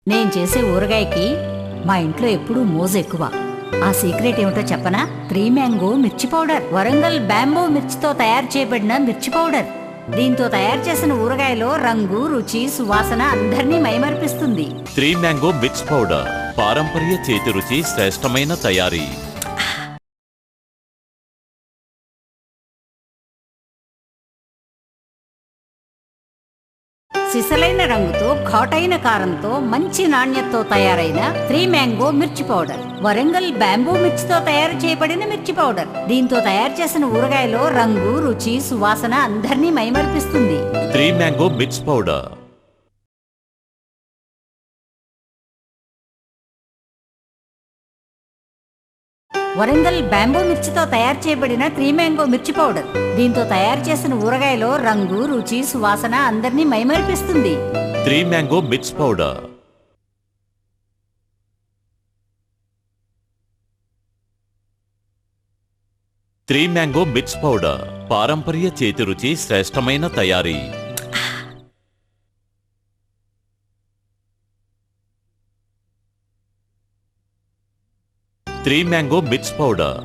నేను చేసే ఊరగాయకి మా ఇంట్లో ఎప్పుడూ మోజు ఎక్కువ. ఆ సీక్రెట్ ఏమిటో చెప్పనా? 3 మ్యాంగో మిర్చి పౌడర్. వరంగల్ బ్యాంబో మిర్చితో తయారు చేయబడిన మిర్చి పౌడర్. దీంతో తయారు చేసిన ఊరగాయలో రంగు, రుచి, సువాసన అందర్నీ మైమర్పిస్తుంది. 3 మ్యాంగో మిర్చ్ పౌడర్, పారంపర్య చేతి రుచి, శ్రేష్టమైన తయారీ. సిసలైన రంగుతో, ఘాటైన కారంతో, మంచి నాణ్యతతో తయారైన 3 మ్యాంగో మిర్చి పౌడర్. వరంగల్ బ్యాంబూ మిర్చితో తయారు చేయబడిన మిర్చి పౌడర్. దీంతో తయారు చేసిన ఊరగాయలో రంగు, రుచి, సువాసన అందర్నీ మైమర్పిస్తుంది. 3 mango mirch powder. Warangal bamboo మిర్చితో తయారు చేయబడిన 3 మ్యాంగో మిర్చి పౌడర్. దీంతో తయారు చేసిన ఊరగాయలో రంగు, రుచి, సువాసన అందర్నీ మైమర్పిస్తుంది. 3 mango mirch powder. Three mango mirch powder, పారంపర్య చేతి రుచి, శ్రేష్టమైన తయారీ. 3 మ్యాంగో మిర్చ్ పౌడర్.